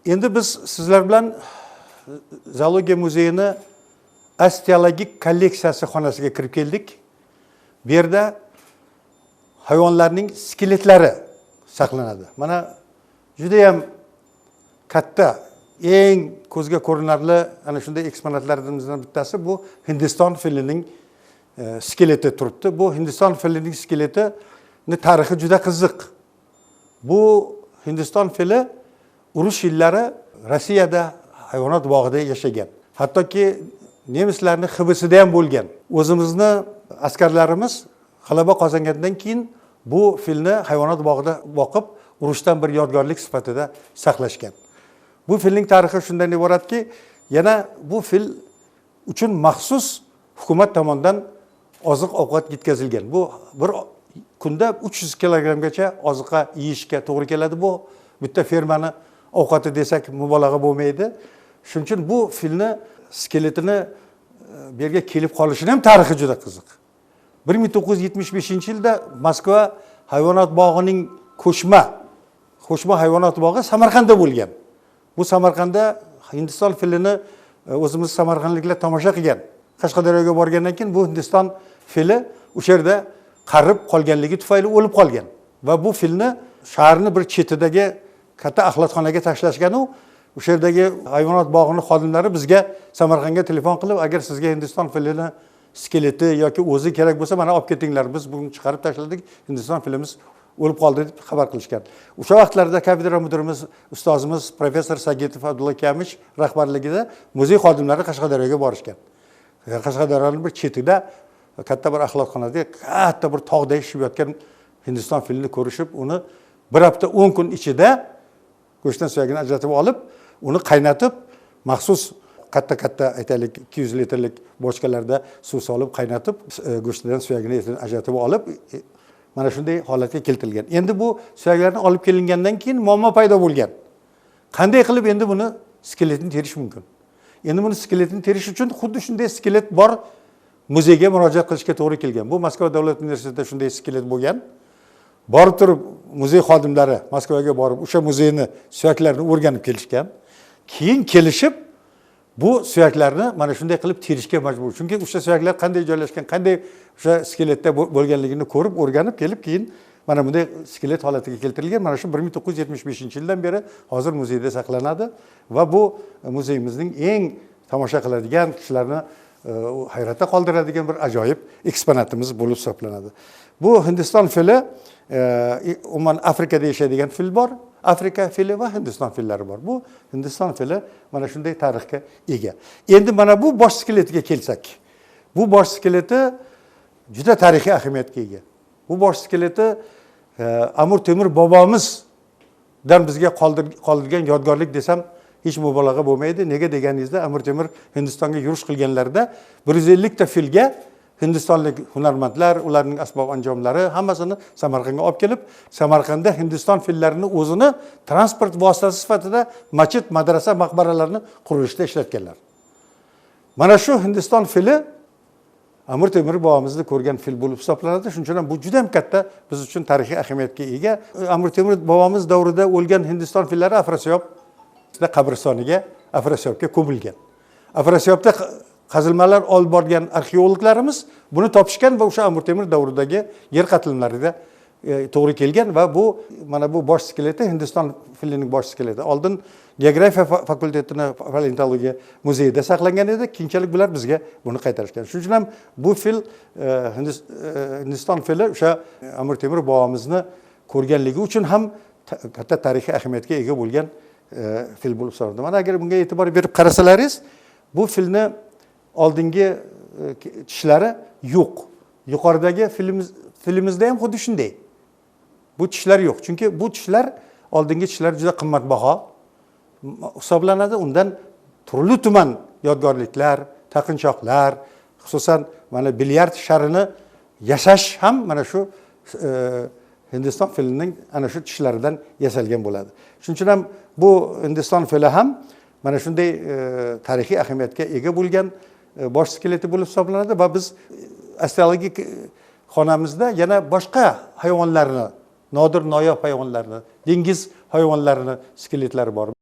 Endi biz sizlar bilan Zoologiya muzeyini osteologik kolleksiyasi xonasiga kirib keldik. Bu yerda hayvonlarning skeletlari saqlanadi. Mana juda ham katta, eng ko'zga ko'rinarli ana shunday eksponatlarimizdan bittasi bu Hindiston filining skeleti turibdi. Bu Hindiston filining skeletining tarixi juda qiziq. Bu Hindiston fili urush yillari Rossiyada hayvonot bog'ida yashagan. Hattoki nemislarning hibsida ham bo'lgan. O'zimizni askarlarimiz g'alaba qozongandan keyin bu filni hayvonot bog'ida boqib, urushdan bir yodgorlik sifatida saqlashgan. Bu filning tarixi shundan iboratki, yana bu fil uchun maxsus hukumat tomonidan oziq-ovqat yetkazilgan. Bu bir kunda 300 kilogramgacha oziqa yeyishga to'g'ri keladi. Bu bitta fermani ovqati desak mubolag'a bo'lmaydi. Shuning uchun bu filni skeletini bu yerga kelib qolishini ham tarixi juda qiziq. 1975-yilda Moskva hayvonot bog'ining qo'shma hayvonot bog'i Samarqandda bo'lgan. Bu Samarqandda Hindiston filini o'zimiz samarqandliklar tomosha qilgan. Qashqadaryoga borgandan keyin bu Hindiston fili o'sha yerda qarib qolganligi tufayli o'lib qolgan va bu filni shaharning bir chetidagi katta axlatxonaga tashlashgan. O'sha yerdagi hayvonot bog'ining xodimlari bizga Samarqandga telefon qilib, agar sizga Hindiston filini skeleti yoki o'zi kerak bo'lsa, mana olib ketinglar. Biz buni chiqarib tashladik. Hindiston filimiz o'lib qoldi deb xabar qilishgan. O'sha vaqtlarda kafedra mudirimiz, ustozimiz professor Sagitov Abdulla Kamich rahbarligida muzey xodimlari Qashqadaryoga borishgan. Qashqadaryoning bir chetida katta bir axlatxonada katta bir tog'dek yashab yotgan Hindiston filini ko'rishib, uni bir hafta 10 kun ichida go'shtdan suyagini ajratib olib, uni qaynatib, maxsus katta aytaylik 200 litrlik bochkalarda suv solib qaynatib, go'shtdan suyagini ajratib olib, mana shunday holatga keltirilgan. Endi bu suyaklarni olib kelingandan keyin muammo paydo bo'lgan. Qanday qilib endi buni skeletini terish mumkin? Endi buni skeletini terish uchun xuddi shunday skelet bor muzeyga murojaat qilishga to'g'ri kelgan. Bu Moskva davlat universitetida shunday skelet bo'lgan. Borib turib muzey xodimlari Moskvaga borib o'sha muzeyni suyaklarini o'rganib kelishgan. Keyin kelishib bu suyaklarni mana shunday qilib terishga majbur. Chunki o'sha suyaklar qanday joylashgan, qanday o'sha skeletda bo'lganligini ko'rib, o'rganib kelib, keyin mana bunday skelet holatiga keltirilgan. Mana shu 1975-yildan beri hozir muzeyda saqlanadi va bu muzeyimizning eng tomosha qiladigan, kishilarni hayratda qoldiradigan bir ajoyib eksponatimiz bo'lib hisoblanadi. Bu Hindiston fili umuman Afrikada yashaydigan fil bor. Afrika fili va Hindiston fillari bor. Bu Hindiston fili mana shunday tarixga ega. Endi mana bu bosh skeletiga kelsak. Bu bosh skeleti juda tarixiy ahamiyatga ega. Bu bosh skeleti Amir Temur bobomizdan bizga qoldirgan yodgorlik desam hech mubolag'a bo'lmaydi. Nega deganingizda Amir Temur Hindistonga yurish qilganlarida 150 ta filga Hindistonlik hunarmandlar, ularning asbob anjomlari hammasini Samarqandga olib kelib, Samarqandda Hindiston fillarini o'zini transport vositasi sifatida masjid, madrasa, maqbaralarni qurilishda ishlatganlar. Mana shu Hindiston fili Amir Temur bobomizni ko'rgan fil bo'lib hisoblanadi. Shuning uchun bu juda ham katta biz uchun tarixiy ahamiyatga ega. Amir Temur bobomiz davrida o'lgan Hindiston fillari Afrasiyob qabristoniga, Afrasiyobga ko'milgan. Afrasiyobda qazilmalar olib borgan arxeologlarimiz buni topishgan va o'sha Amir Temur davridagi yer qatlamlarida to'g'ri kelgan va bu mana bu bosh skeleti Hindiston filining bosh skeleti. Oldin geografiya fakultetini paleontologiya muzeyida saqlangan edi, keyinchalik bular bizga buni qaytarishgan. Shuning uchun ham bu fil Hindiston fili o'sha Amir Temur bobomizni ko'rganligi uchun ham katta tarixiy ahamiyatga ega bo'lgan fil bo'lib hisoblanadi. Mana agar bunga e'tibor berib qarasalaringiz, bu filni oldingi tishlari yo'q. Yuqoridagi filimizda ham xuddi shunday. Bu tishlar yo'q. Chunki bu tishlar, oldingi tishlar juda qimmatbaho hisoblanadi. Undan turli-tuman yodgorliklar, taqinchoqlar, xususan mana bilyard sharini yasash ham mana shu Hindiston filining ana shu tishlaridan yasalgan bo'ladi. Shuning uchun ham bu Hindiston fili ham mana shunday tarixiy ahamiyatga ega bo'lgan bosh skeleti bo'lib hisoblanadi va biz osteologik xonamizda yana boshqa hayvonlarni, nodir noyob hayvonlarni, dengiz hayvonlarini skeletlari bor.